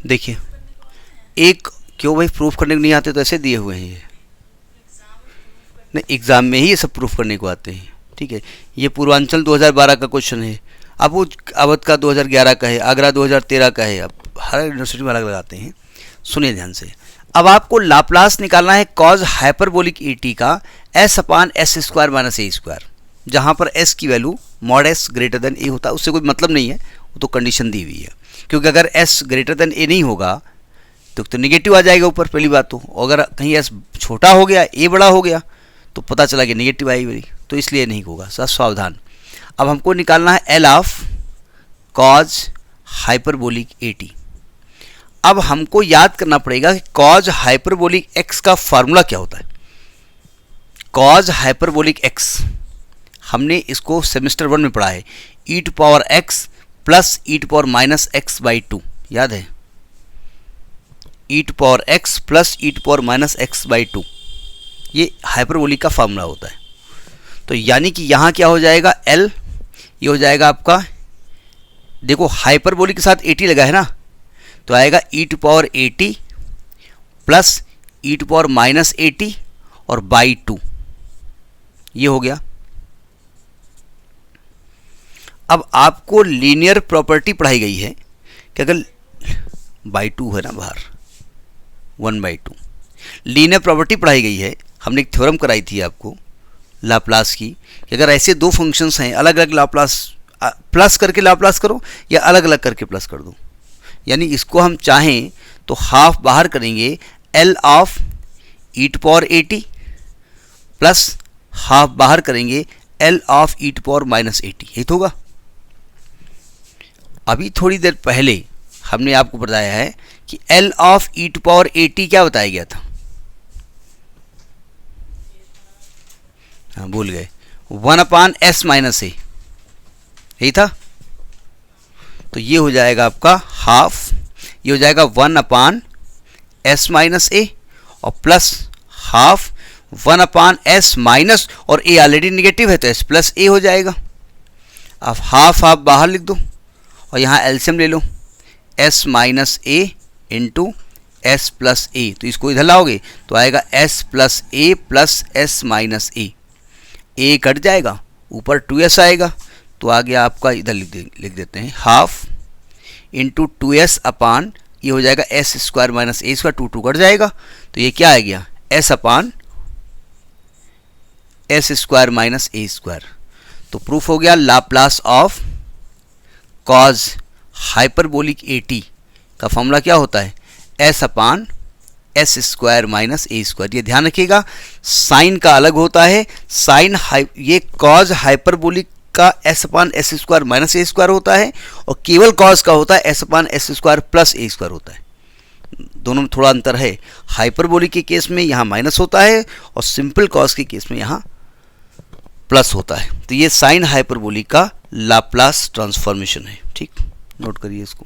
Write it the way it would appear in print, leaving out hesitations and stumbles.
देखिए एक क्यों भाई प्रूफ करने को नहीं आते, तो ऐसे दिए हुए हैं ये, नहीं एग्ज़ाम में ही ये सब प्रूफ करने को आते हैं। ठीक है, ये पूर्वांचल 2012 का क्वेश्चन है, अब वो अवध का 2011 का है, आगरा 2013 का है, अब हर यूनिवर्सिटी में अलग लगाते हैं। सुनिए ध्यान से, अब आपको लाप्लास निकालना है कॉज हाइपरबोलिक ई टी का s upon s square minus a square, जहाँ पर एस की value mod s greater than a होता है, उससे कोई मतलब नहीं है, वो तो कंडीशन दी हुई है, क्योंकि अगर एस ग्रेटर देन ए नहीं होगा तो निगेटिव आ जाएगा ऊपर, पहली बात तो, अगर कहीं एस छोटा हो गया ए बड़ा हो गया तो पता चला कि निगेटिव आई वाली, तो इसलिए नहीं होगा, सर सावधान। अब हमको निकालना है L of cos hyperbolic a T. अब हमको याद करना पड़ेगा कि कॉज हाइपरबोलिक एक्स का फार्मूला क्या होता है। कॉज हाइपरबोलिक एक्स हमने इसको सेमेस्टर 1 में पढ़ा है, e to power x plus e to power minus x by 2, याद है, e to power x plus e to power minus x by 2, ये हाइपरबोलिक का फार्मूला होता है। तो यानी कि यहाँ क्या हो जाएगा, एल ये हो जाएगा आपका, देखो हाइपरबोलिक के साथ 80 लगा है ना, तो आएगा e to power 80 plus e to power minus 80 और बाई 2, ये हो गया। अब आपको लीनियर प्रॉपर्टी पढ़ाई गई है कि अगर बाई 2 है ना बाहर 1/2, लीनियर प्रॉपर्टी पढ़ाई गई है, हमने एक थ्योरम कराई थी आपको लाप्लास की, कि अगर ऐसे दो फंक्शंस हैं अलग अलग लाप्लास प्लस करके लाप्लास करो या अलग अलग करके प्लस कर दो, यानी इसको हम चाहें तो हाफ बाहर करेंगे L of e to power 80 plus half बाहर करेंगे L of e to power minus 80, यही तो होगा। अभी थोड़ी देर पहले हमने आपको बताया है कि L of e to power 80 क्या बताया गया था, हाँ भूल गए, 1 अपान एस माइनस ए, यही था। तो ये हो जाएगा आपका हाफ, ये हो जाएगा 1 अपान एस माइनस ए और प्लस हाफ 1 अपान एस माइनस, और ए ऑलरेडी निगेटिव है तो एस प्लस ए हो जाएगा। अब हाफ हाफ बाहर लिख दो और यहाँ एलसीएम ले लो, एस माइनस ए इंटू एस प्लस ए, तो इसको इधर लाओगे तो आएगा एस प्लस ए प्लस एस माइनस ए कट जाएगा, ऊपर 2s आएगा, तो आ गया आपका, इधर लिख देते हैं हाफ इंटू 2s अपान, ये हो जाएगा s square minus a square, 2 cut जाएगा, तो ये क्या आ गया s upon s square minus a square. तो प्रूफ हो गया Laplace of cos hyperbolic a t का फॉर्मूला क्या होता है, s upon s square minus a square. ये ध्यान रखिएगा, साइन का अलग होता है, साइन ये कॉज हाइपरबोलिक का s upon s square minus a square होता है, और केवल कॉज का होता है s upon s square plus a square होता है। दोनों में थोड़ा अंतर है, हाइपरबोलिक के केस में यहाँ माइनस होता है और सिंपल कॉज के केस में यहाँ प्लस होता है। तो ये साइन हाइपरबोलिक का लाप्लास ट्रांसफॉर्मेशन है, ठीक, नोट करिए इसको।